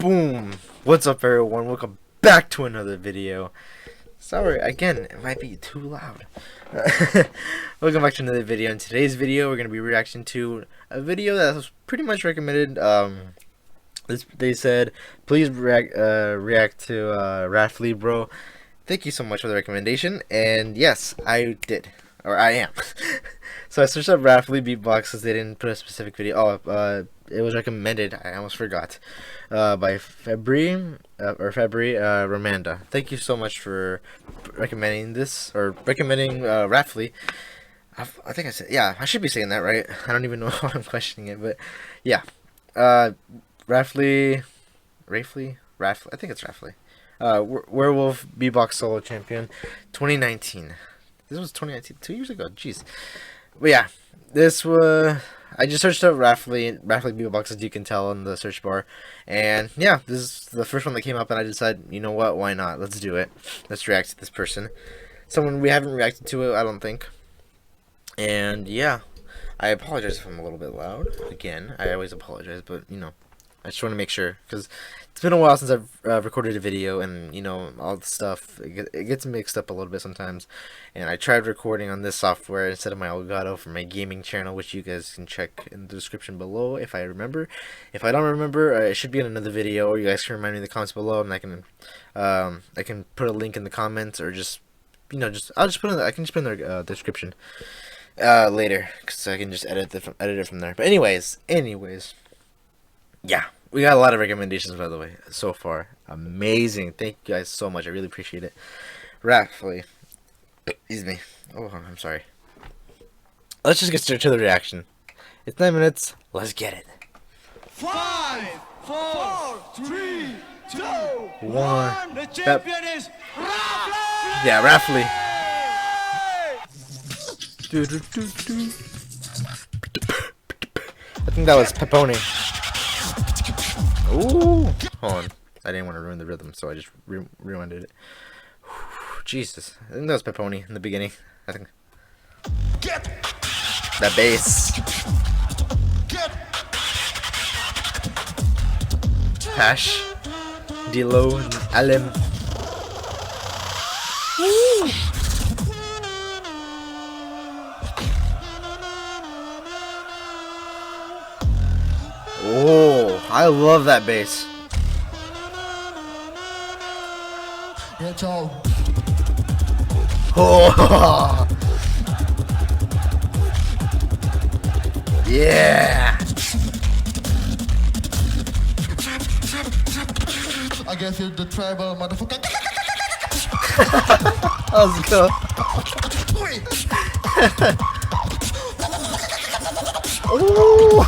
Boom! What's up, everyone? Welcome back to another video. Sorry, again, it might be too loud. Welcome back to another video. In today's video, we're going to be reacting to a video that was pretty much recommended. They said, please react to RAFLY'S, bro. Thank you so much for the recommendation. And yes, I did. Or I am. So I searched up RAFLY'S Beatbox because they didn't put a specific video. It was recommended. I almost forgot. By February Romanda. Thank you so much for recommending this, or recommending RAFLY'S. I think I said, yeah, I should be saying that right. I don't even know why I'm questioning it, but yeah. RAFLY'S, I think it's RAFLY'S. Werewolf Beatbox Solo Champion 2019. This was 2019, 2 years ago. Jeez. But yeah, this was. I just searched up RAFLY'S Beatbox, as you can tell in the search bar, and yeah, this is the first one that came up, and I decided, you know what, why not? Let's do it. Let's react to this person. Someone we haven't reacted to it, I don't think. And yeah, I apologize if I'm a little bit loud. Again, I always apologize, but you know, I just want to make sure, because it's been a while since I've recorded a video, and you know, all the stuff, it gets mixed up a little bit sometimes. And I tried recording on this software instead of my Elgato for my gaming channel, which you guys can check in the description below if I remember. If I don't remember, it should be in another video, or you guys can remind me in the comments below, and I can put a link in the comments, or just, you know, I can just put it in the description later, because I can just edit it from there. But anyways, yeah, we got a lot of recommendations, by the way, so far. Amazing. Thank you guys so much. I really appreciate it. RAFLY'S. Excuse me. Oh, I'm sorry. Let's just get straight to the reaction. It's 9 minutes. Let's get it. 5, 4, 3, 2, 1. The champion is RAFLY'S! Yeah, RAFLY'S. I think that was Peponi. Ooh. Hold on. I didn't want to ruin the rhythm, so I just rewinded it. Jesus. I think that was Peponi in the beginning. I think. That bass. Hash. Dilo. Alem. Oh, I love that bass. Oh, yeah. I guess you're the tribal motherfucker. Let's go. Ooh.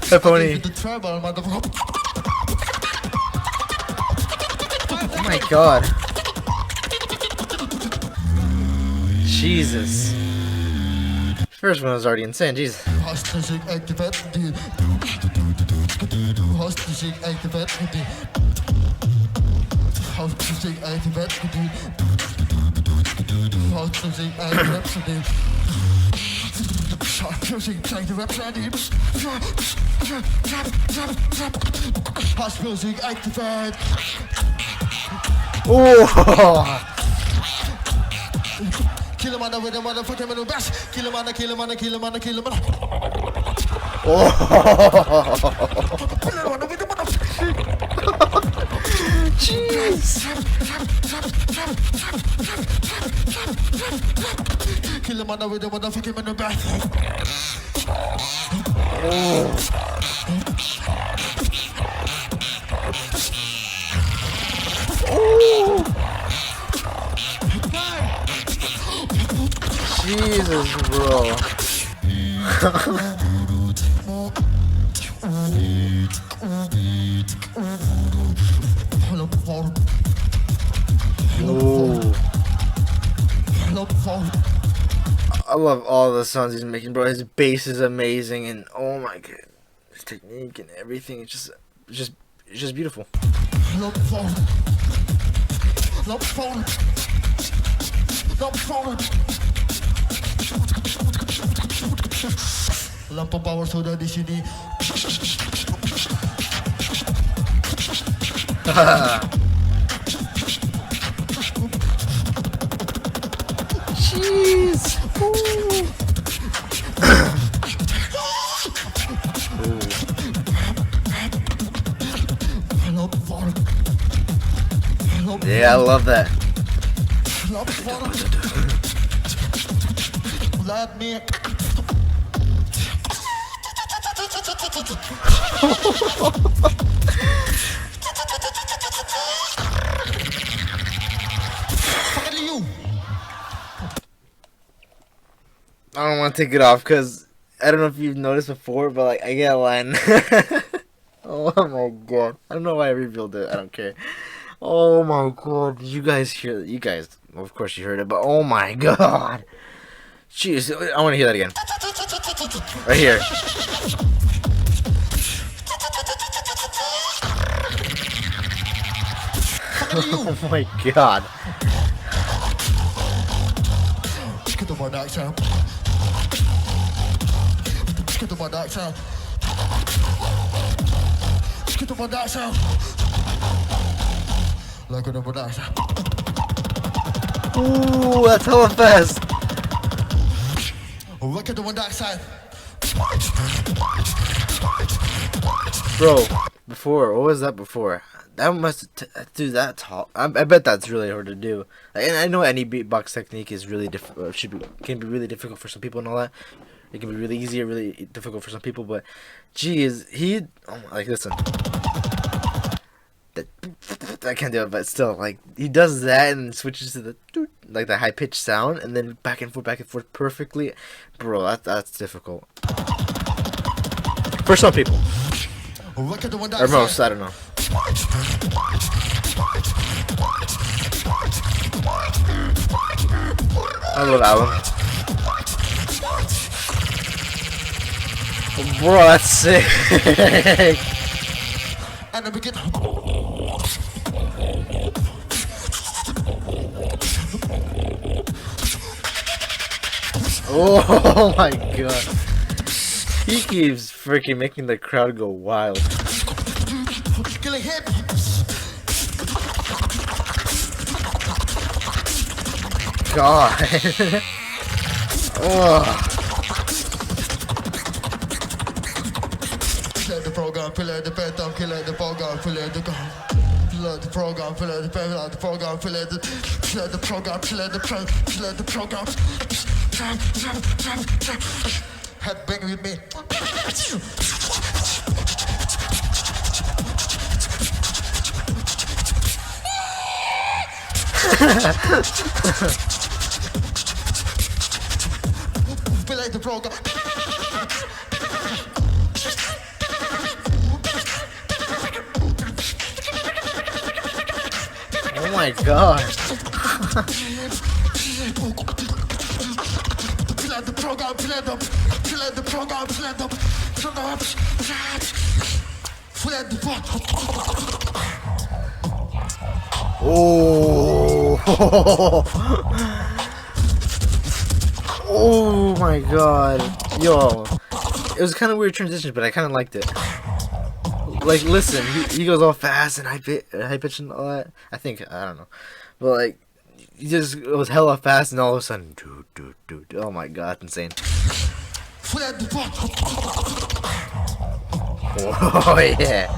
Peponi. The tribal motherfucker. Oh my god. Jesus. First one was already insane, Jesus. Oh! Kill him with the motherfucking middle bash. Kill him on. Oh! Jeez! Kill him with the motherfucking middle bash. Jesus, bro. I love all the sounds he's making, bro. His bass is amazing, and oh my god, his technique and everything, it's just beautiful. Lampu power sudah di sini. Jeez. Yeah, I love that. Let me. Fucking you. I don't want to take it off because I don't know if you've noticed before, but like I get a line. Oh my god! I don't know why I revealed it. I don't care. Oh my god! Did you guys hear? You guys, well, of course, you heard it, but oh my god! Jeez, I want to hear that again. Right here. Oh my god! Get the dark sound. Get the dark sound. Get the dark sound. Like the dark sound. Ooh, that's hella fast. Look at the dark side. Bro, before, what was that before? That must do that tall. I bet that's really hard to do. Like, and I know any beatbox technique is really can be really difficult for some people and all that. It can be really easy or really difficult for some people, but geez, like listen. I can't do it, but still, like he does that and switches to the like the high pitched sound and then back and forth perfectly, bro. That's difficult for some people. Look at the one Or most, I don't know. I love Alan. Bro, that's sick. And then we get. Oh my god. He keeps freaking making the crowd go wild. Killing him. God. Oh. Play the program, play the bedtime, kill the program, play the gun. Play the program, play the bedtime, the program, play the program, play the program. Headbang with me. Play the program. Oh my god. Play the program, play the program, play the Oh. Oh my god. Yo. It was kind of weird transition, but I kind of liked it. Like, listen, he goes all fast and high pitch and all that. I don't know. But, like, he just goes hella fast and all of a sudden, dude. Oh my god, insane. Oh, yeah.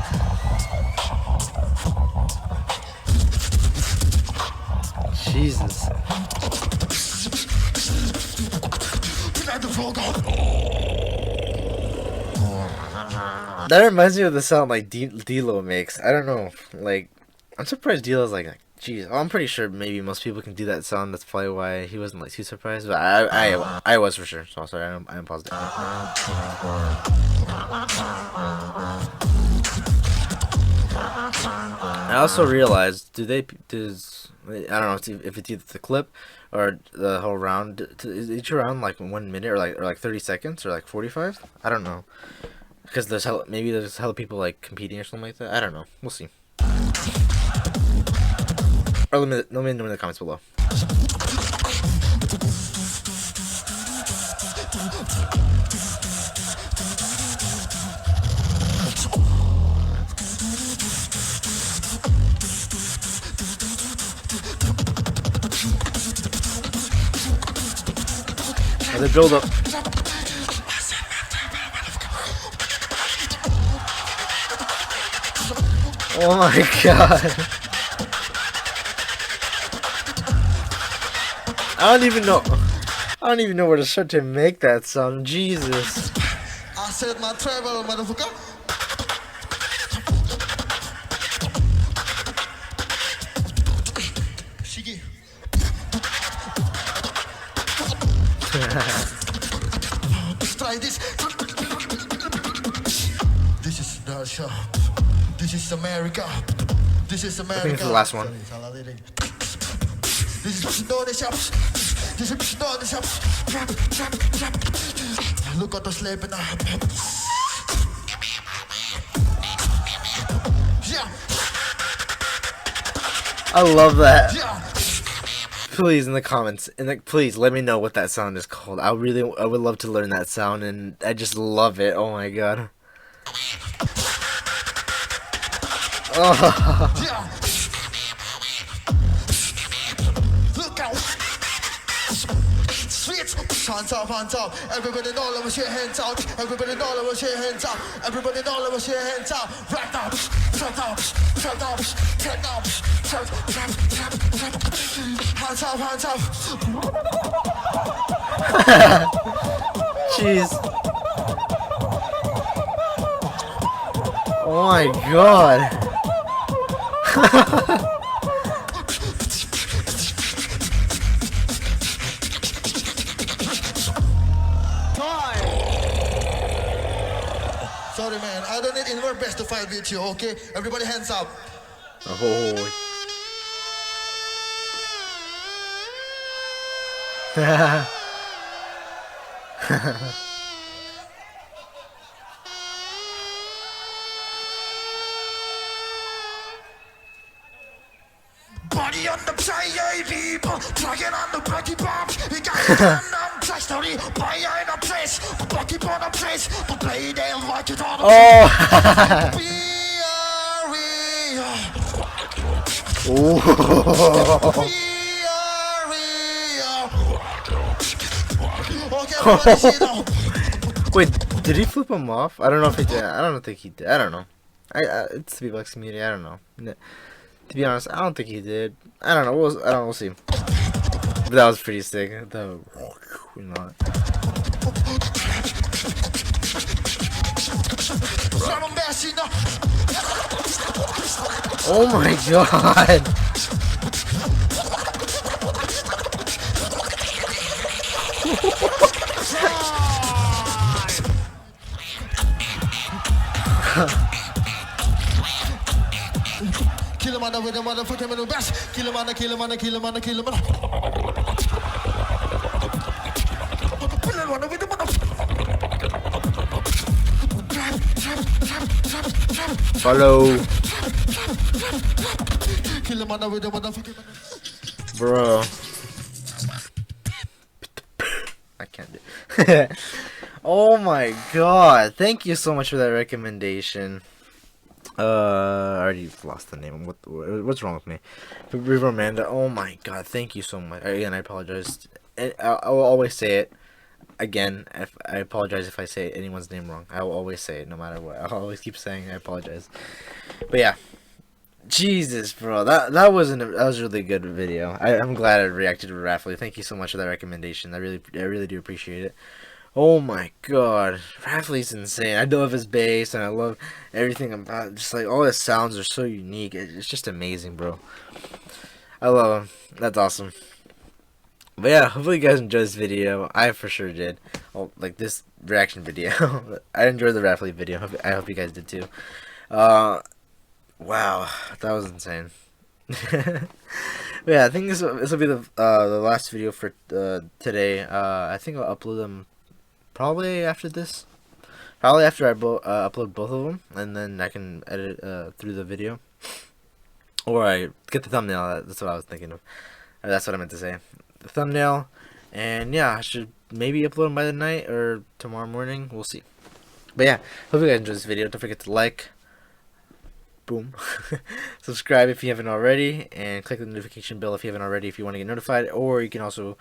Jesus. That reminds me of the sound like D-Lo makes. I don't know. Like, I'm surprised D-Lo's like, geez. I'm pretty sure maybe most people can do that sound. That's probably why he wasn't like too surprised. But I was for sure. So sorry. I'm positive. I also realized, I don't know if it's either the clip or the whole round. Is each round like 1 minute or like 30 seconds or like 45? I don't know. Because maybe there's hella people like competing or something like that. I don't know. We'll see. Or let me know in the comments below. The build up. Oh my god. I don't even know where to start to make that sound. Jesus. I said my travel, motherfucker. Shiggy. Let's try this. This is the show. This is America. This is America. I think it's the last one. This is Indonesia. This is Indonesia. Look at us sleeping now. Yeah. I love that. Yeah. Please in the comments, please let me know what that sound is called. I would love to learn that sound, and I just love it. Oh my god. Oh. Yeah. Look out. Sweet. Hands up, hands up. Everybody know let me shake hands out. Everybody know let me shake hands out. Everybody know let me shake hands out. Right now. Shut up. Shut up. Shut up. Shut up. Hands up, hands up. Jeez. Oh my god. Sorry man, I don't need anywhere best to fight with you, okay? Everybody hands up. Oh. Body on the play, people, plugging on the bloody bombs. We got it done, play story, buy in a place, blocky on a place, the play they like it on a Oh. Okay, everybody sit down. Wait, did he flip him off? I don't know if he did. I don't think he did. I don't know. It's the Beatbox community. I don't know. To be honest, I don't think he did. I don't know. We'll see. But that was pretty sick. Oh my god. Kill him with the motherfucking middle bash. Kill him on. Kill him on. Follow. Kill him with the motherfucking. Bro. I can't do it. Oh my god. Thank you so much for that recommendation. I already lost the name. What's wrong with me? River Amanda. Oh my god. Thank you so much. Again, I apologize. I will always say it. Again, I apologize if I say anyone's name wrong. I will always say it no matter what. I'll always keep saying I apologize. But yeah. Jesus, bro, that was a really good video. I'm glad I reacted to RAFLY. Thank you so much for that recommendation. I really do appreciate it. Oh my god, RAFLY's insane. I love his bass and I love everything about it. Just like all his sounds are so unique. It's just amazing, bro. I love him. That's awesome. But yeah, hopefully you guys enjoyed this video. I for sure did. Oh, like this reaction video. I enjoyed the RAFLY video. I hope you guys did too. Wow, that was insane. Yeah, I think this will be the last video for today. I think I'll upload them probably after this. Probably after I upload both of them, and then I can edit through the video. Or I get the thumbnail. That's what I was thinking of. That's what I meant to say. The thumbnail, and yeah, I should maybe upload them by the night or tomorrow morning. We'll see. But yeah, hope you guys enjoyed this video. Don't forget to like. Boom. Subscribe if you haven't already, and click the notification bell if you haven't already if you want to get notified, or you can also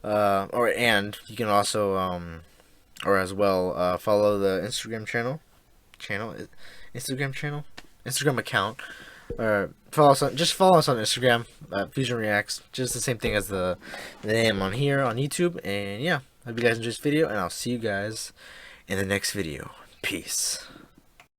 And you can also or as well follow the Instagram account, or follow us on Instagram, Fusion Reacts, just the same thing as the name on here on YouTube. And yeah, hope you guys enjoyed this video, and I'll see you guys in the next video. Peace.